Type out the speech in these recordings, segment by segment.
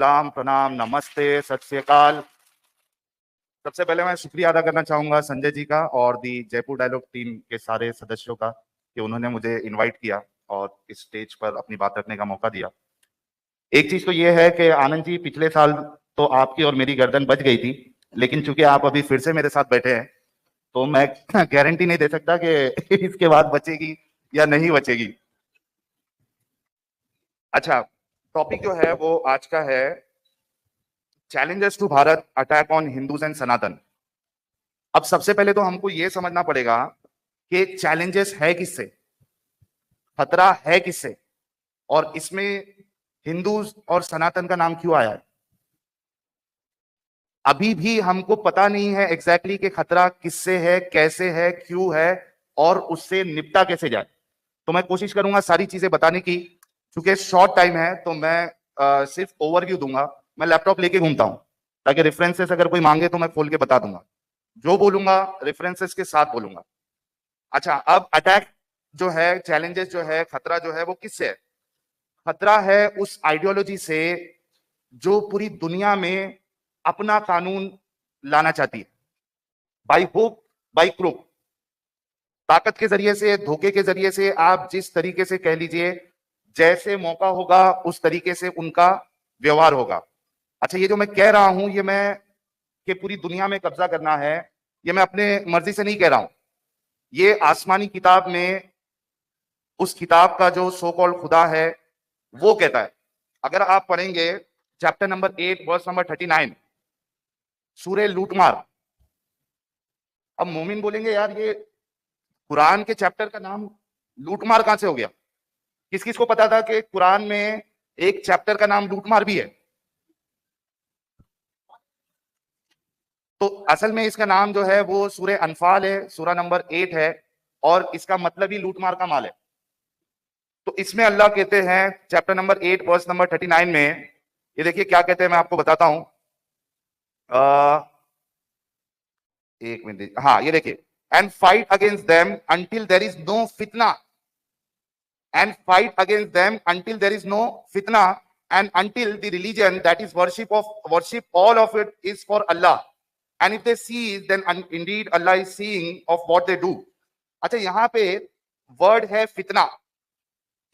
सलाम, प्रणाम, नमस्ते, सत श्री अकाल। सबसे पहले मैं शुक्रिया अदा करना चाहूंगा संजय जी का और दी जयपुर डायलॉग टीम के सारे सदस्यों का कि उन्होंने मुझे इनवाइट किया और इस स्टेज पर अपनी बात रखने का मौका दिया। एक चीज तो ये है कि आनंद जी, पिछले साल तो आपकी और मेरी गर्दन बच गई थी, लेकिन चूंकि आप अभी फिर से मेरे साथ बैठे हैं तो मैं गारंटी नहीं दे सकता कि इसके बाद बचेगी या नहीं बचेगी। अच्छा, टॉपिक जो है वो आज का है challenges to Bharat, attack on Hindus and Sanatan. अब सबसे पहले तो हमको यह समझना पड़ेगा कि चैलेंजेस है किससे, खतरा है किससे, और इसमें हिंदूज और सनातन का नाम क्यों आया है। अभी भी हमको पता नहीं है एग्जैक्टली कि खतरा किससे है, कैसे है, क्यों है और उससे निपटा कैसे जाए। तो मैं कोशिश करूंगा सारी चीजें बताने की। चूंकि शॉर्ट टाइम है तो मैं सिर्फ ओवरव्यू दूंगा। मैं लैपटॉप लेके घूमता हूं ताकि रेफरेंसेस अगर कोई मांगे तो मैं खोल के बता दूंगा। जो बोलूंगा रेफरेंसेस के साथ बोलूंगा। अच्छा, अब अटैक जो है, चैलेंजेस जो है, खतरा जो है वो किससे है। खतरा है उस आइडियोलॉजी से जो पूरी दुनिया में अपना कानून लाना चाहती है, बाई हुक बाई क्रुक, ताकत के जरिए से, धोखे के जरिए से, आप जिस तरीके से कह लीजिए, जैसे मौका होगा उस तरीके से उनका व्यवहार होगा। अच्छा, ये जो मैं कह रहा हूं, ये मैं कि पूरी दुनिया में कब्जा करना है, ये मैं अपने मर्जी से नहीं कह रहा हूं। ये आसमानी किताब में उस किताब का जो सो कॉल्ड खुदा है वो कहता है। अगर आप पढ़ेंगे चैप्टर नंबर 8 वर्स नंबर 39, सूरे लूटमार। अब मोमिन बोलेंगे यार ये कुरान के चैप्टर का नाम लूटमार कहां से हो गया। किस किस को पता था कि कुरान में एक चैप्टर का नाम लूटमार भी है। तो असल में इसका नाम जो है वो सूरे अनफाल है, सूरा नंबर 8 है, और इसका मतलब ही लूटमार का माल है। तो इसमें अल्लाह कहते हैं चैप्टर नंबर 8 वर्स नंबर 39 में, ये देखिए क्या कहते हैं, मैं आपको बताता हूं। एक मिनट, हाँ ये देखिए, and fight against them until there is no फितना, and fight against them until there is no fitna, and until the religion that is worship all of it is for Allah, and if they see then indeed Allah is seeing of what they do। अच्छा, यहां पे word है फितना,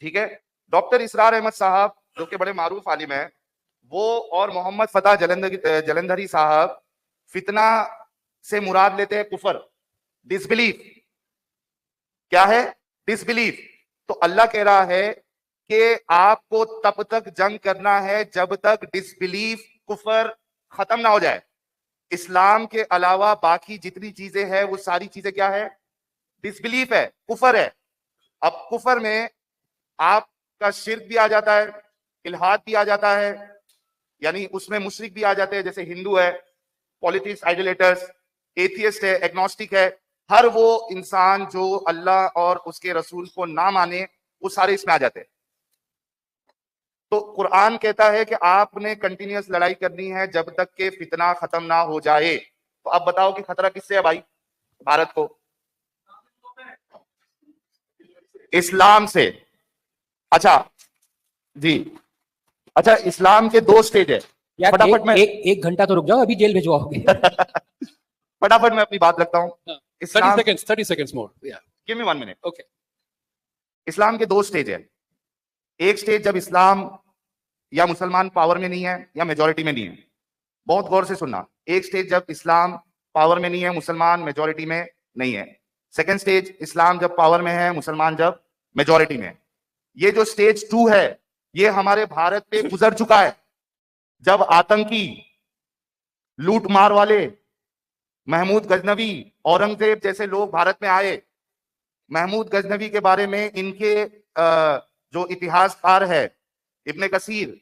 ठीक है। Doctor इसरार अहमद साहब जो कि बड़े मारूफ आलिम है, वो और मोहम्मद फतेह जलंधरी साहब फितना से मुराद लेते हैं कुफर, डिसबिलीफ। क्या है? डिसबिलीफ। तो अल्लाह कह रहा है कि आपको तब तक जंग करना है जब तक डिसबिलीफ, कुफर खत्म ना हो जाए। इस्लाम के अलावा बाकी जितनी चीजें हैं वो सारी चीजें क्या है? डिसबिलीफ है, कुफर है। अब कुफर में आपका शिर्क भी आ जाता है, इल्हाद भी आ जाता है, यानी उसमें मुशरिक भी आ जाते हैं, जैसे हिंदू है, पॉलिटिक्स, आइडोलेटर्स, एथियस्ट है, एग्नोस्टिक है। हर वो इंसान जो अल्लाह और उसके रसूल को ना माने, वो सारे इसमें आ जाते हैं। तो कुरान कहता है कि आपने कंटिन्यूअस लड़ाई करनी है जब तक के फितना खत्म ना हो जाए। तो अब बताओ कि खतरा किससे है भाई? भारत को, इस्लाम से। अच्छा जी, अच्छा, इस्लाम के दो स्टेज है। यार फटाफट में एक घंटा तो रुक जाओ, अभी जेल भिजवाओगे। फटाफट में अपनी बात रखता हूं। 30 seconds more. Yeah. Give me 1 minute. Okay. इस्लाम के दो स्टेज है। एक स्टेज जब इस्लाम या मुसलमान पावर में नहीं है या मेजॉरिटी में नहीं है। बहुत गौर से सुनना, एक स्टेज जब इस्लाम पावर में नहीं है, मुसलमान मेजॉरिटी में नहीं है। सेकंड स्टेज इस्लाम जब पावर में है, मुसलमान जब मेजॉरिटी में है। ये जो स्टेज 2 है, ये हमारे भारत पे गुजर चुका है। जब आतंकी, लूटमार वाले, महमूद गजनवी, औरंगजेब जैसे लोग भारत में आए। महमूद गजनवी के बारे में इनके जो इतिहासकार है इब्ने कसीर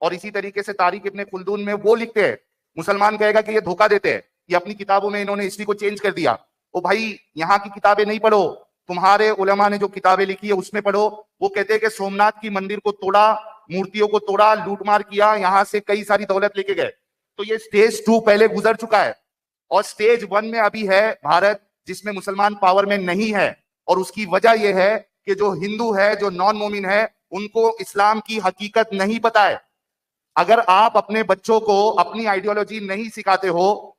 और इसी तरीके से तारिक इब्ने खुल्दून में वो लिखते हैं, मुसलमान कहेगा कि ये धोखा देते हैं, ये अपनी किताबों में इन्होंने हिस्ट्री को चेंज कर दिया। ओ भाई, यहाँ की किताबें नहीं पढ़ो, तुम्हारे उलमा ने जो किताबें लिखी है उसमें पढ़ो। वो कहते हैं कि सोमनाथ की मंदिर को तोड़ा, मूर्तियों को तोड़ा, लूटमार किया, यहां से कई सारी दौलत लेके गए। तो ये स्टेज 2 पहले गुजर चुका है, और स्टेज 1 में अभी है भारत, जिसमें मुसलमान पावर में नहीं है। और उसकी वजह यह है कि जो हिंदू है, जो नॉन मोमिन है, उनको इस्लाम की हकीकत नहीं पता है। अगर आप अपने बच्चों को अपनी आइडियोलॉजी नहीं सिखाते हो,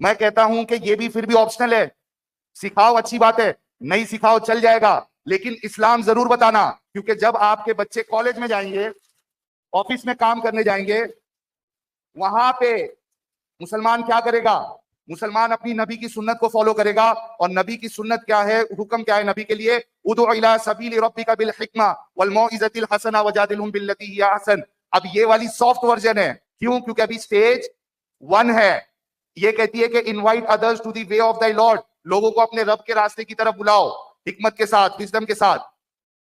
मैं कहता हूं कि ये भी फिर भी ऑप्शनल है। सिखाओ, अच्छी बात है, नहीं सिखाओ चल जाएगा, लेकिन इस्लाम जरूर बताना। क्योंकि जब आपके बच्चे कॉलेज में जाएंगे, ऑफिस में काम करने जाएंगे, वहां पे मुसलमान क्या करेगा? मुसलमान अपनी नबी की सुन्नत को फॉलो करेगा। और नबी की सुन्नत क्या है, हुक्म क्या है नबी के लिए? उदउ इला सबील रब्बिका बिल हिकमा वल मौइज़तिल हसना वजादिलहुम बिल्लती हिया अहसन। अब ये वाली सॉफ्ट वर्जन है। क्यों? क्योंकि अभी स्टेज 1 है। ये कहती है कि invite others to the way of the Lord, लोगों को अपने रब के रास्ते की तरफ बुलाओ, हिकमत के साथ, विजडम के साथ।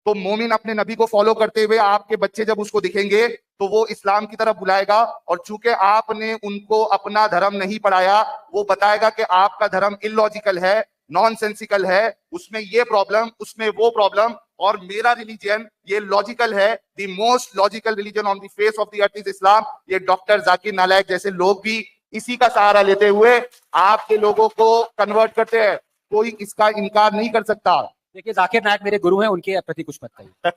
तो मोमिन अपने नबी को फॉलो करते हुए आपके बच्चे जब उसको दिखेंगे तो वो इस्लाम की तरफ बुलाएगा। और चूंकि आपने उनको अपना धर्म नहीं पढ़ाया, वो बताएगा कि आपका धर्म इलॉजिकल है, नॉनसेंसिकल है, उसमें ये प्रॉब्लम, उसमें वो प्रॉब्लम, और मेरा रिलीजन ये लॉजिकल है। The most logical religion on the face of the earth is इस्लाम। ये डॉक्टर जाकिर नालायक जैसे लोग भी इसी का सहारा लेते हुए आपके लोगों को कन्वर्ट करते हैं। कोई इसका इनकार नहीं कर सकता। देखिए, जाकिर नायक मेरे गुरु हैं, उनके प्रति कुछ मत कहिए।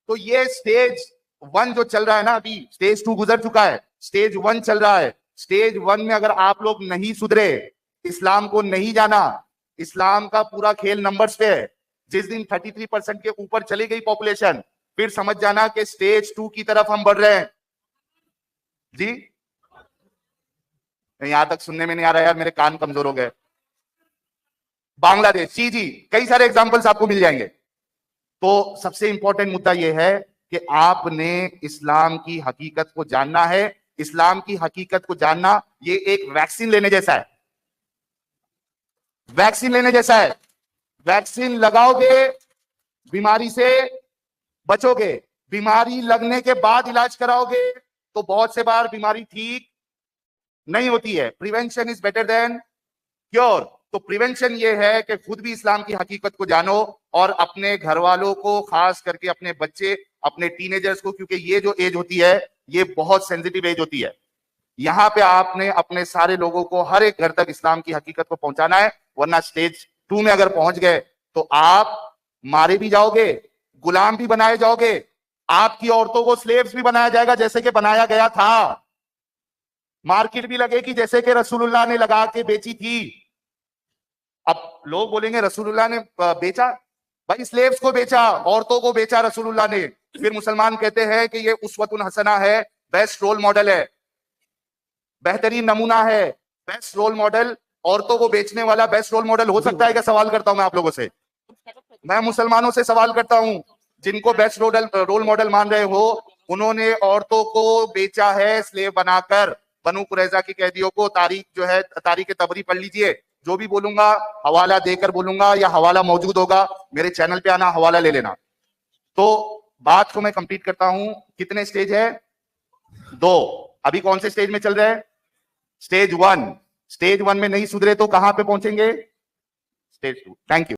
तो ये स्टेज 1 जो चल रहा है ना, अभी स्टेज 2 गुजर चुका है, स्टेज 1 चल रहा है। स्टेज 1 में अगर आप लोग नहीं सुधरे, इस्लाम को नहीं जाना, इस्लाम का पूरा खेल नंबर्स पे है। जिस दिन 33% के ऊपर चली गई पॉपुलेशन, फिर समझ जाना कि स्टेज 2 की तरफ हम बढ़ रहे हैं। जी, यहां तक सुनने में नहीं आ रहा यार, मेरे कान कमजोर हो गए। बांग्लादेश, जी, कई सारे एग्जांपल्स आपको मिल जाएंगे। तो सबसे इंपॉर्टेंट मुद्दा यह है कि आपने इस्लाम की हकीकत को जानना है। इस्लाम की हकीकत को जानना ये एक वैक्सीन लेने जैसा है। वैक्सीन लेने जैसा है। वैक्सीन लगाओगे, बीमारी से बचोगे। बीमारी लगने के बाद इलाज कराओगे तो बहुत से बार बीमारी ठीक नहीं होती है। Prevention is better than cure. तो प्रिवेंशन ये है कि खुद भी इस्लाम की हकीकत को जानो और अपने घर वालों को, खास करके अपने बच्चे, अपने टीनेजर्स को, क्योंकि ये जो एज होती है ये बहुत सेंसिटिव एज होती है। यहां पे आपने अपने सारे लोगों को, हर एक घर तक इस्लाम की हकीकत को पहुंचाना है। वरना स्टेज 2 में अगर पहुंच गए तो आप मारे भी जाओगे, गुलाम भी बनाए जाओगे, आपकी औरतों को स्लेव्स भी बनाया जाएगा जैसे कि बनाया गया था। मार्केट भी लगेगी जैसे कि रसूलुल्लाह ने लगा के बेची थी। अब लोग बोलेंगे रसूलुल्लाह ने बेचा, भाई स्लेव्स को बेचा, औरतों को बेचा रसूलुल्लाह ने। फिर मुसलमान कहते हैं कि ये उस्वतुन हसना है, बेस्ट रोल मॉडल है, बेहतरीन नमूना है। बेस्ट रोल मॉडल, औरतों को बेचने वाला बेस्ट रोल मॉडल हो सकता है क्या? सवाल करता हूं मैं आप लोगों से। मैं मुसलमानों से सवाल करता हूं, जिनको बेस्ट रोल मॉडल मान रहे हो, उन्होंने औरतों को बेचा है स्लेव बनाकर। बनु कुरैजा की कैदियों को, तारीख जो है, तारीख तबरी पढ़ लीजिए। जो भी बोलूंगा हवाला देकर बोलूंगा, या हवाला मौजूद होगा, मेरे चैनल पे आना, हवाला ले लेना। तो बात को मैं कंप्लीट करता हूं। कितने स्टेज है? 2। अभी कौन से स्टेज में चल रहे हैं? स्टेज 1। स्टेज 1 में नहीं सुधरे तो कहां पे पहुंचेंगे? स्टेज 2। Thank you.